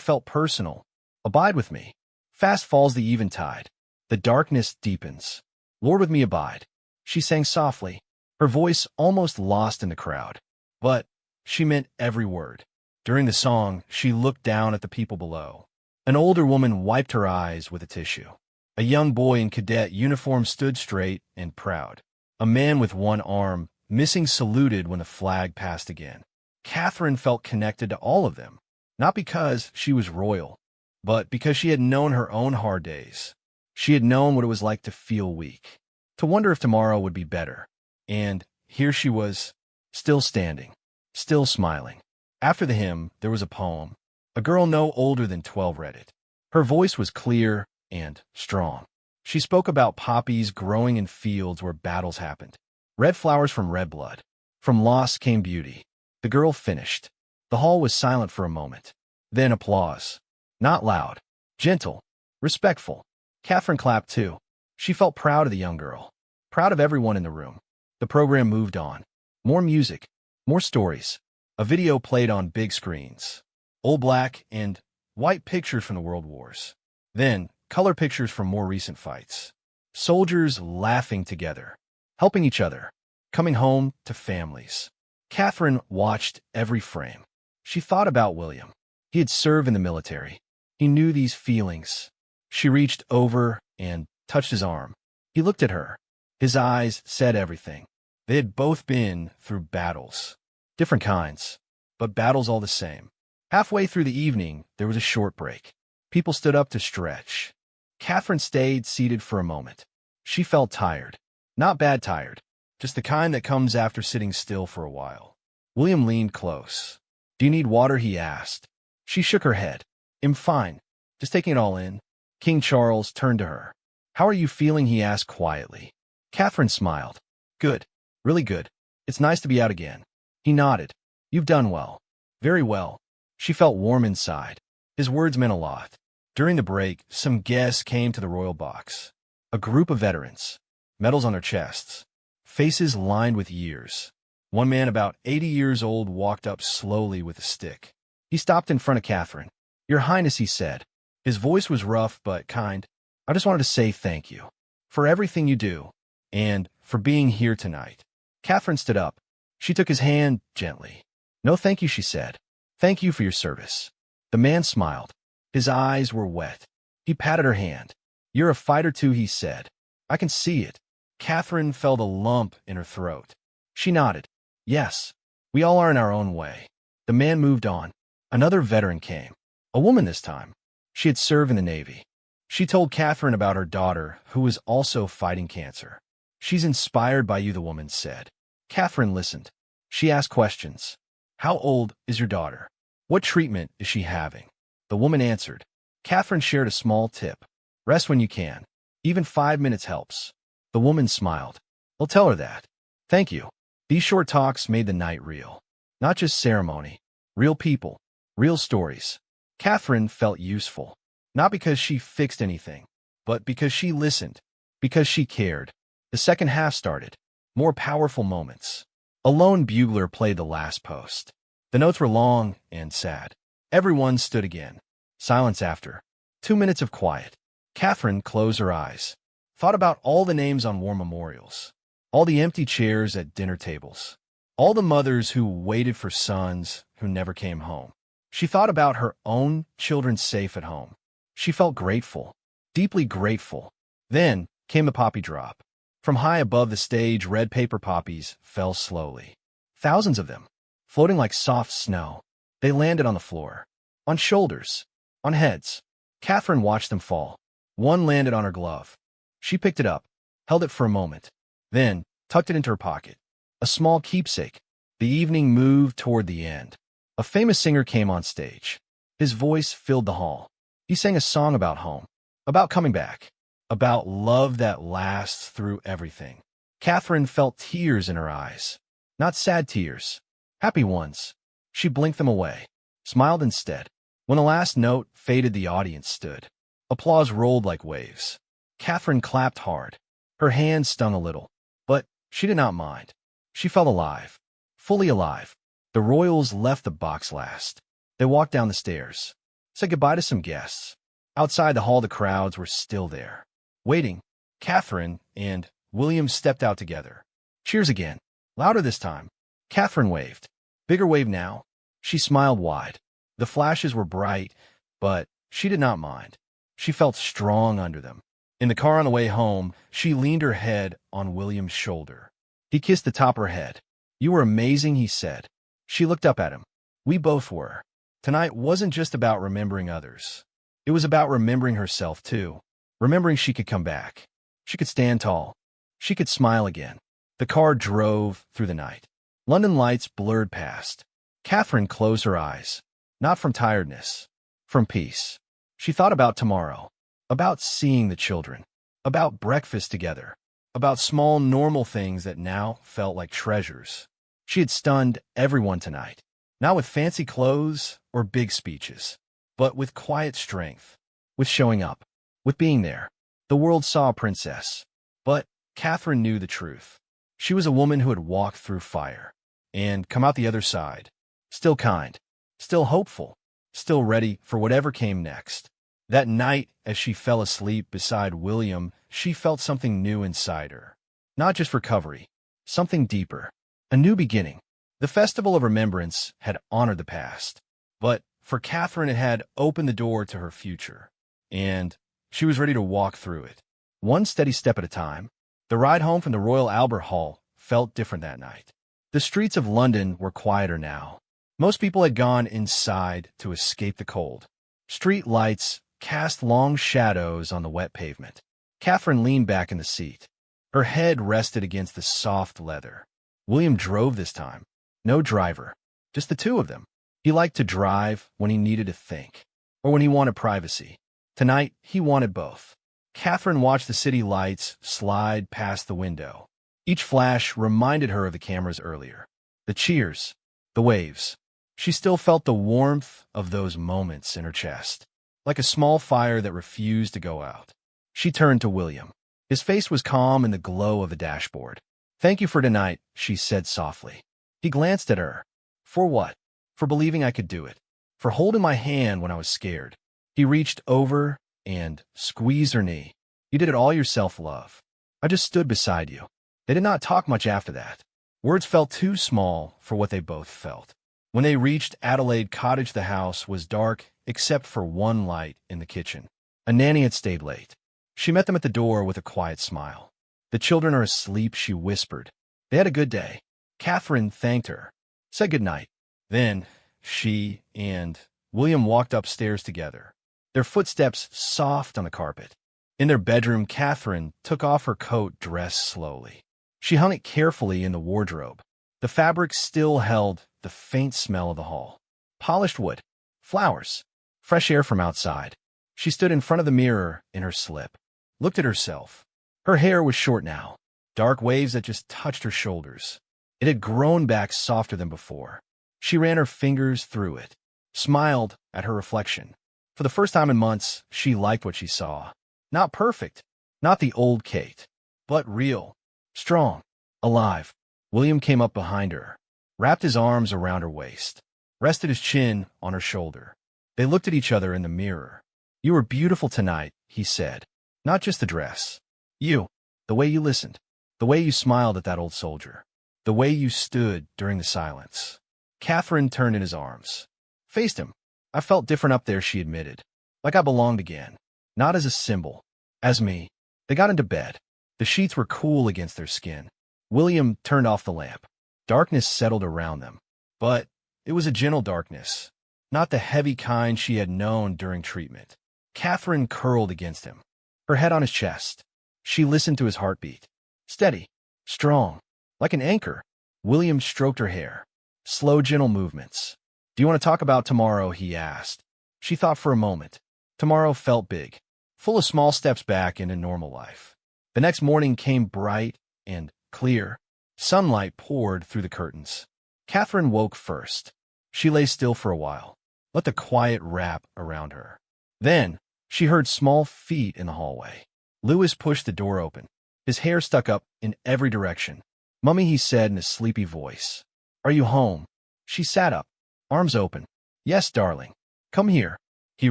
felt personal. Abide with me. Fast falls the eventide. The darkness deepens. Lord, with me abide. She sang softly, her voice almost lost in the crowd. But she meant every word. During the song, she looked down at the people below. An older woman wiped her eyes with a tissue. A young boy in cadet uniform stood straight and proud. A man with one arm missing saluted when the flag passed again. Catherine felt connected to all of them, not because she was royal, but because she had known her own hard days. She had known what it was like to feel weak, to wonder if tomorrow would be better. And here she was, still standing, still smiling. After the hymn, there was a poem. A girl no older than 12 read it. Her voice was clear and strong. She spoke about poppies growing in fields where battles happened. Red flowers from red blood. From loss came beauty. The girl finished. The hall was silent for a moment. Then applause. Not loud, gentle, respectful. Catherine clapped too. She felt proud of the young girl, proud of everyone in the room. The program moved on. More music, more stories. A video played on big screens. Old black and white pictures from the World Wars. Then, color pictures from more recent fights. Soldiers laughing together, helping each other, coming home to families. Catherine watched every frame. She thought about William. He had served in the military. He knew these feelings. She reached over and touched his arm. He looked at her. His eyes said everything. They had both been through battles. Different kinds, but battles all the same. Halfway through the evening, there was a short break. People stood up to stretch. Catherine stayed seated for a moment. She felt tired. Not bad tired, just the kind that comes after sitting still for a while. William leaned close. Do you need water? He asked. She shook her head. I'm fine. Just taking it all in. King Charles turned to her. How are you feeling? He asked quietly. Catherine smiled. Good. Really good. It's nice to be out again. He nodded. You've done well. Very well. She felt warm inside. His words meant a lot. During the break, some guests came to the royal box. A group of veterans. Medals on their chests. Faces lined with years. One man about 80 years old walked up slowly with a stick. He stopped in front of Catherine. Your Highness, he said. His voice was rough but kind. I just wanted to say thank you for everything you do and for being here tonight. Catherine stood up. She took his hand gently. No, thank you, she said. Thank you for your service. The man smiled. His eyes were wet. He patted her hand. You're a fighter too, he said. I can see it. Catherine felt a lump in her throat. She nodded. Yes, we all are in our own way. The man moved on. Another veteran came. A woman this time. She had served in the Navy. She told Catherine about her daughter, who was also fighting cancer. She's inspired by you, the woman said. Catherine listened. She asked questions. How old is your daughter? What treatment is she having? The woman answered. Catherine shared a small tip. Rest when you can. Even 5 minutes helps. The woman smiled. I'll tell her that. Thank you. These short talks made the night real. Not just ceremony. Real people. Real stories. Catherine felt useful. Not because she fixed anything, but because she listened. Because she cared. The second half started. More powerful moments. A lone bugler played the last post. The notes were long and sad. Everyone stood again. Silence after. 2 minutes of quiet. Catherine closed her eyes. Thought about all the names on war memorials. All the empty chairs at dinner tables. All the mothers who waited for sons who never came home. She thought about her own children safe at home. She felt grateful. Deeply grateful. Then came the poppy drop. From high above the stage, red paper poppies fell slowly. Thousands of them, floating like soft snow. They landed on the floor. On shoulders. On heads. Catherine watched them fall. One landed on her glove. She picked it up, held it for a moment, then tucked it into her pocket. A small keepsake. The evening moved toward the end. A famous singer came on stage. His voice filled the hall. He sang a song about home, about coming back, about love that lasts through everything. Catherine felt tears in her eyes. Not sad tears. Happy ones. She blinked them away, smiled instead. When the last note faded, the audience stood. Applause rolled like waves. Catherine clapped hard. Her hands stung a little, but she did not mind. She felt alive. Fully alive. The royals left the box last. They walked down the stairs. Said goodbye to some guests. Outside the hall, the crowds were still there. Waiting. Catherine and William stepped out together. Cheers again. Louder this time. Catherine waved. Bigger wave now. She smiled wide. The flashes were bright, but she did not mind. She felt strong under them. In the car on the way home, she leaned her head on William's shoulder. He kissed the top of her head. You were amazing, he said. She looked up at him. We both were. Tonight wasn't just about remembering others. It was about remembering herself, too. Remembering she could come back. She could stand tall. She could smile again. The car drove through the night. London lights blurred past. Catherine closed her eyes. Not from tiredness. From peace. She thought about tomorrow. About seeing the children. About breakfast together. About small, normal things that now felt like treasures. She had stunned everyone tonight. Not with fancy clothes or big speeches, but with quiet strength. With showing up. With being there. The world saw a princess. But Catherine knew the truth. She was a woman who had walked through fire and come out the other side. Still kind. Still hopeful. Still ready for whatever came next. That night, as she fell asleep beside William, she felt something new inside her. Not just recovery. Something deeper. A new beginning. The Festival of Remembrance had honored the past. But for Catherine, it had opened the door to her future. And she was ready to walk through it. One steady step at a time. The ride home from the Royal Albert Hall felt different that night. The streets of London were quieter now. Most people had gone inside to escape the cold. Street lights cast long shadows on the wet pavement. Catherine leaned back in the seat. Her head rested against the soft leather. William drove this time. No driver. Just the two of them. He liked to drive when he needed to think, or when he wanted privacy. Tonight, he wanted both. Catherine watched the city lights slide past the window. Each flash reminded her of the cameras earlier. The cheers. The waves. She still felt the warmth of those moments in her chest, like a small fire that refused to go out. She turned to William. His face was calm in the glow of the dashboard. Thank you for tonight, she said softly. He glanced at her. For what? For believing I could do it. For holding my hand when I was scared. He reached over and squeezed her knee. You did it all yourself, love. I just stood beside you. They did not talk much after that. Words felt too small for what they both felt. When they reached Adelaide Cottage, the house was dark except for one light in the kitchen. A nanny had stayed late. She met them at the door with a quiet smile. The children are asleep, she whispered. They had a good day. Catherine thanked her, said good night. Then she and William walked upstairs together, their footsteps soft on the carpet. In their bedroom, Catherine took off her coat dress slowly. She hung it carefully in the wardrobe. The fabric still held the faint smell of the hall. Polished wood, flowers, fresh air from outside. She stood in front of the mirror in her slip, looked at herself. Her hair was short now, dark waves that just touched her shoulders. It had grown back softer than before. She ran her fingers through it, smiled at her reflection. For the first time in months, she liked what she saw. Not perfect, not the old Kate, but real, strong, alive. William came up behind her, wrapped his arms around her waist, rested his chin on her shoulder. They looked at each other in the mirror. "You were beautiful tonight," he said. "Not just the dress. You, the way you listened, the way you smiled at that old soldier, the way you stood during the silence." Catherine turned in his arms, faced him. "I felt different up there," she admitted, "like I belonged again. Not as a symbol, as me." They got into bed. The sheets were cool against their skin. William turned off the lamp. Darkness settled around them, but it was a gentle darkness, not the heavy kind she had known during treatment. Catherine curled against him, her head on his chest. She listened to his heartbeat. Steady, strong, like an anchor. William stroked her hair. Slow, gentle movements. "Do you want to talk about tomorrow?" he asked. She thought for a moment. Tomorrow felt big, full of small steps back into normal life. The next morning came bright and clear. Sunlight poured through the curtains. Catherine woke first. She lay still for a while, let the quiet wrap around her. Then she heard small feet in the hallway. Louis pushed the door open. His hair stuck up in every direction. "Mummy," he said in a sleepy voice. "Are you home?" She sat up, arms open. "Yes, darling. Come here." He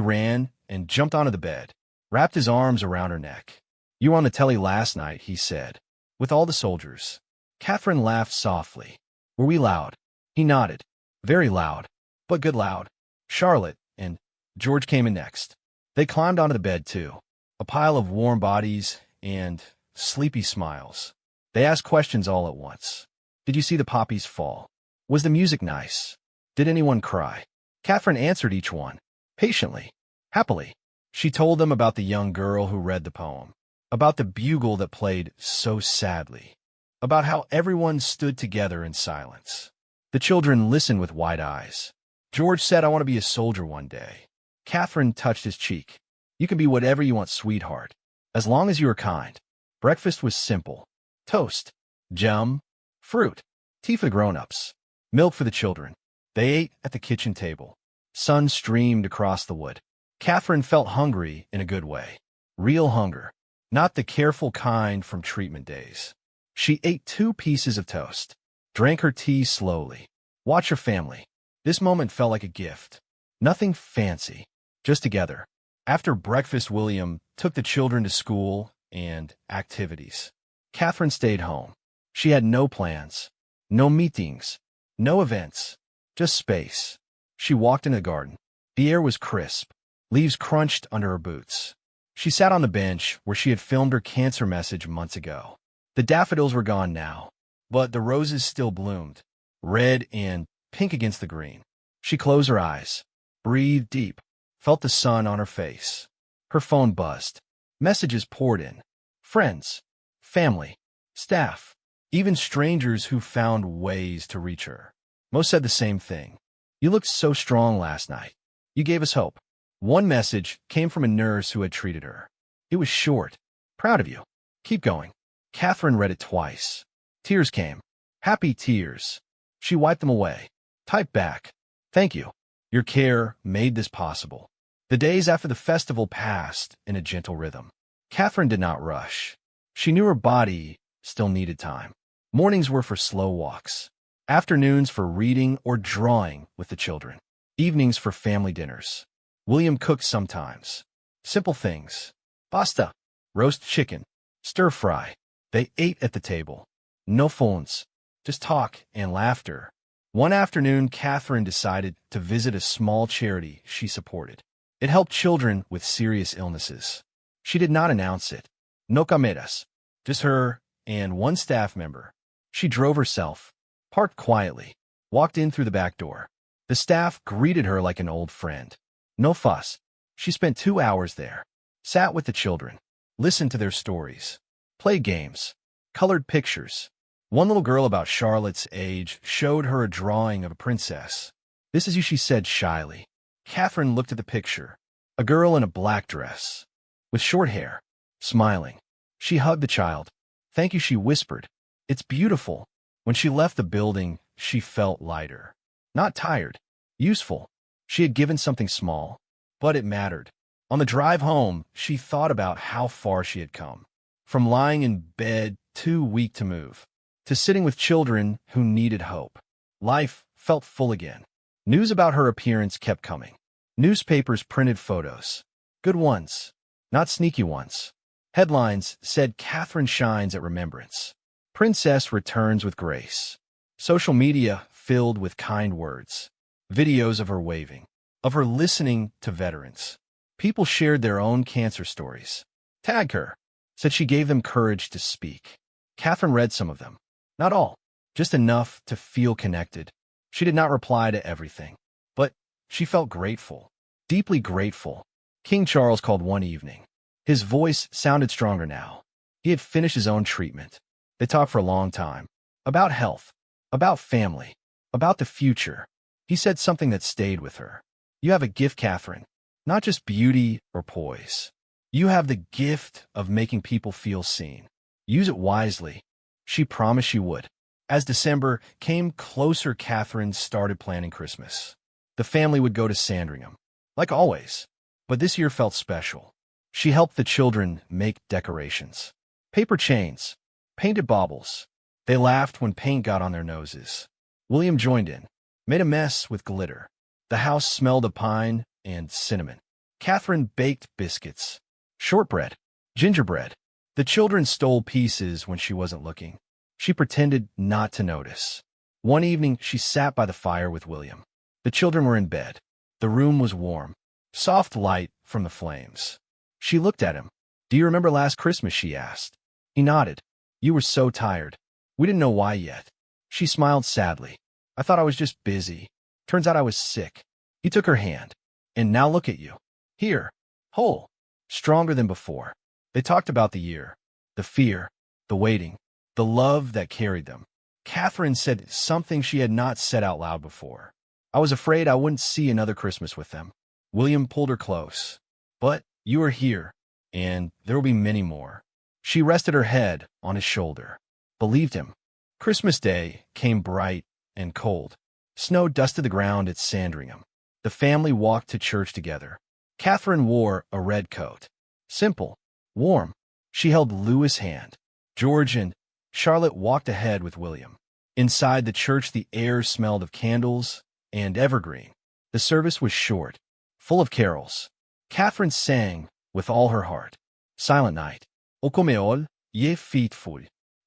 ran and jumped onto the bed, wrapped his arms around her neck. "You were on the telly last night," he said, "with all the soldiers." Catherine laughed softly. "Were we loud?" He nodded. "Very loud, but good loud." Charlotte and George came in next. They climbed onto the bed, too, a pile of warm bodies and sleepy smiles. They asked questions all at once. Did you see the poppies fall? Was the music nice? Did anyone cry? Catherine answered each one, patiently, happily. She told them about the young girl who read the poem, about the bugle that played so sadly, about how everyone stood together in silence. The children listened with wide eyes. George said, "I want to be a soldier one day." Catherine touched his cheek. "You can be whatever you want, sweetheart, as long as you are kind." Breakfast was simple. Toast, jam, fruit, tea for the grown-ups, milk for the children. They ate at the kitchen table. Sun streamed across the wood. Catherine felt hungry in a good way. Real hunger, not the careful kind from treatment days. She ate 2 pieces of toast, drank her tea slowly. Watch her family. This moment felt like a gift. Nothing fancy, just together. After breakfast, William took the children to school and activities. Catherine stayed home. She had no plans, no meetings, no events, just space. She walked in the garden. The air was crisp. Leaves crunched under her boots. She sat on the bench where she had filmed her cancer message months ago. The daffodils were gone now, but the roses still bloomed, red and pink against the green. She closed her eyes, breathed deep, felt the sun on her face. Her phone buzzed. Messages poured in. Friends, family, staff, even strangers who found ways to reach her. Most said the same thing. "You looked so strong last night. You gave us hope." One message came from a nurse who had treated her. It was short. "Proud of you. Keep going." Catherine read it twice. Tears came. Happy tears. She wiped them away. Typed back. "Thank you. Your care made this possible." The days after the festival passed in a gentle rhythm. Catherine did not rush. She knew her body still needed time. Mornings were for slow walks. Afternoons for reading or drawing with the children. Evenings for family dinners. William cooked sometimes. Simple things. Pasta, roast chicken, stir fry. They ate at the table. No phones, just talk and laughter. One afternoon, Catherine decided to visit a small charity she supported. It helped children with serious illnesses. She did not announce it. No cameras, just her and one staff member. She drove herself, parked quietly, walked in through the back door. The staff greeted her like an old friend. No fuss. She spent 2 hours there, sat with the children, listened to their stories, played games, colored pictures. One little girl about Charlotte's age showed her a drawing of a princess. "This is you," she said shyly. Catherine looked at the picture. A girl in a black dress, with short hair, smiling. She hugged the child. "Thank you," she whispered. "It's beautiful." When she left the building, she felt lighter. Not tired. Useful. She had given something small, but it mattered. On the drive home, she thought about how far she had come. From lying in bed, too weak to move, to sitting with children who needed hope. Life felt full again. News about her appearance kept coming. Newspapers printed photos. Good ones, not sneaky ones. Headlines said Catherine shines at Remembrance. Princess returns with grace. Social media filled with kind words. Videos of her waving, of her listening to veterans. People shared their own cancer stories. Tagged her, said she gave them courage to speak. Catherine read some of them. Not all, just enough to feel connected. She did not reply to everything, but she felt grateful, deeply grateful. King Charles called one evening. His voice sounded stronger now. He had finished his own treatment. They talked for a long time. About health, about family, about the future. He said something that stayed with her. "You have a gift, Catherine. Not just beauty or poise. You have the gift of making people feel seen. Use it wisely." She promised she would. As December came closer, Catherine started planning Christmas. The family would go to Sandringham, like always, but this year felt special. She helped the children make decorations. Paper chains, painted baubles. They laughed when paint got on their noses. William joined in, made a mess with glitter. The house smelled of pine and cinnamon. Catherine baked biscuits, shortbread, gingerbread. The children stole pieces when she wasn't looking. She pretended not to notice. One evening, she sat by the fire with William. The children were in bed. The room was warm, soft light from the flames. She looked at him. "Do you remember last Christmas?" she asked. He nodded. "You were so tired. We didn't know why yet." She smiled sadly. "I thought I was just busy. Turns out I was sick." He took her hand. "And now look at you. Here, whole, stronger than before." They talked about the year, the fear, the waiting, the love that carried them. Catherine said something she had not said out loud before. "I was afraid I wouldn't see another Christmas with them." William pulled her close. "But you are here, and there will be many more." She rested her head on his shoulder. Believed him. Christmas Day came bright and cold. Snow dusted the ground at Sandringham. The family walked to church together. Catherine wore a red coat. Simple, warm. She held Louis' hand. George and Charlotte walked ahead with William. Inside the church, the air smelled of candles and evergreen. The service was short, full of carols. Catherine sang with all her heart. Silent Night. O come ol, ye faithful.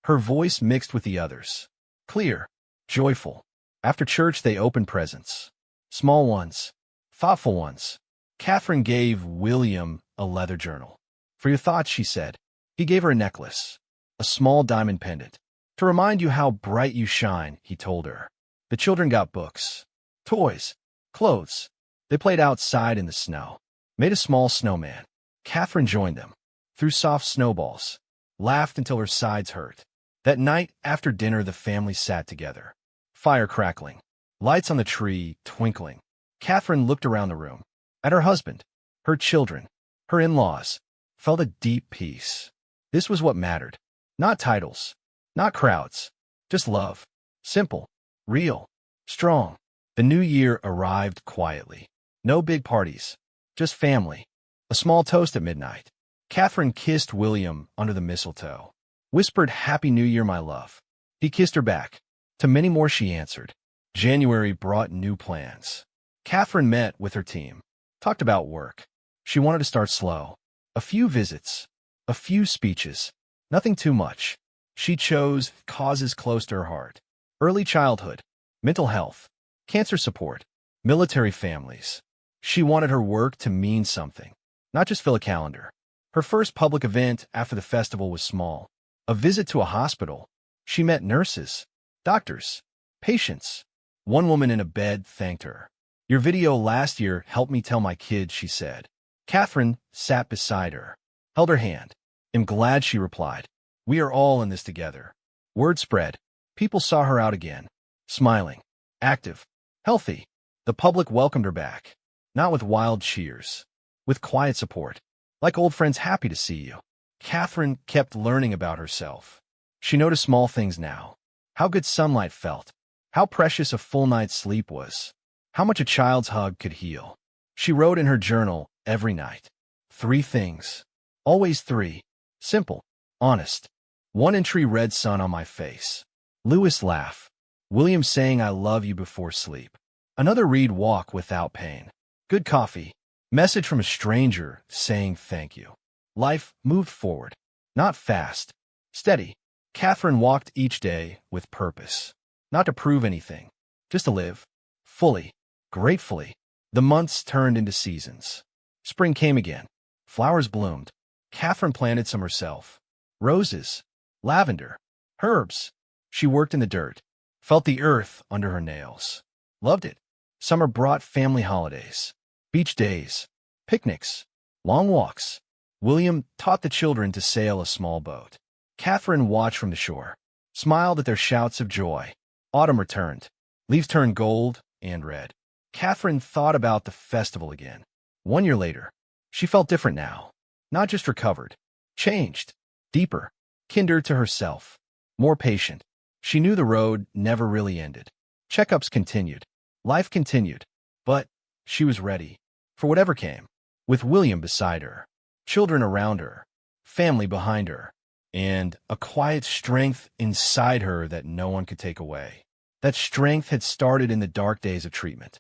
Her voice mixed with the others. Clear, joyful. After church, they opened presents. Small ones, thoughtful ones. Catherine gave William a leather journal. "For your thoughts," she said. He gave her a necklace, a small diamond pendant. "To remind you how bright you shine," he told her. The children got books, toys, clothes. They played outside in the snow, made a small snowman. Catherine joined them, threw soft snowballs, laughed until her sides hurt. That night, after dinner, the family sat together. Fire crackling, lights on the tree twinkling. Catherine looked around the room, at her husband, her children, her in-laws, felt a deep peace. This was what mattered. Not titles, not crowds, just love. Simple, real, strong. The new year arrived quietly. No big parties, just family. A small toast at midnight. Catherine kissed William under the mistletoe, whispered, "Happy New Year, my love." He kissed her back. To many more she answered. January brought new plans. Catherine met with her team, talked about work. She wanted to start slow. A few visits, a few speeches, nothing too much. She chose causes close to her heart. Early childhood, mental health, cancer support, military families. She wanted her work to mean something, not just fill a calendar. Her first public event after the festival was small. A visit to a hospital. She met nurses, doctors, patients. One woman in a bed thanked her. "Your video last year helped me tell my kids," she said. Catherine sat beside her, held her hand. "I'm glad," she replied. "We are all in this together." Word spread. People saw her out again, smiling, active, healthy. The public welcomed her back, not with wild cheers, with quiet support, like old friends happy to see you. Catherine kept learning about herself. She noticed small things now. How good sunlight felt, how precious a full night's sleep was, how much a child's hug could heal. She wrote in her journal every night. 3 things. Always 3. Simple. Honest. One entry read, "Sun on my face." Lewis laugh. William saying, "I love you" before sleep. Another read, "Walk without pain." Good coffee. Message from a stranger saying thank you. Life moved forward. Not fast. Steady. Catherine walked each day with purpose. Not to prove anything. Just to live. Fully. Gratefully. The months turned into seasons. Spring came again. Flowers bloomed. Catherine planted some herself. Roses. Lavender. Herbs. She worked in the dirt. Felt the earth under her nails. Loved it. Summer brought family holidays. Beach days. Picnics. Long walks. William taught the children to sail a small boat. Catherine watched from the shore. Smiled at their shouts of joy. Autumn returned. Leaves turned gold and red. Catherine thought about the festival again. 1 year later. She felt different now. Not just recovered. Changed. Deeper. Kinder to herself. More patient. She knew the road never really ended. Checkups continued. Life continued. But she was ready for whatever came. With William beside her. Children around her. Family behind her. And a quiet strength inside her that no one could take away. That strength had started in the dark days of treatment.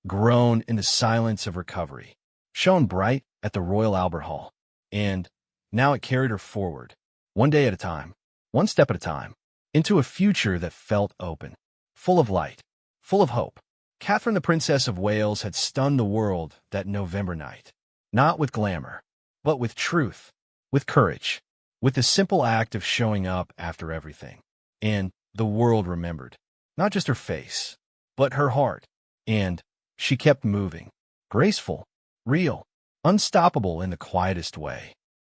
Grown in the silence of recovery. Shone bright at the Royal Albert Hall. And now it carried her forward. One day at a time. One step at a time. Into a future that felt open. Full of light. Full of hope. Catherine the Princess of Wales had stunned the world that November night. Not with glamour, but with truth. With courage. With the simple act of showing up after everything. And the world remembered. Not just her face, but her heart. And she kept moving. Graceful. Real. Unstoppable in the quietest way.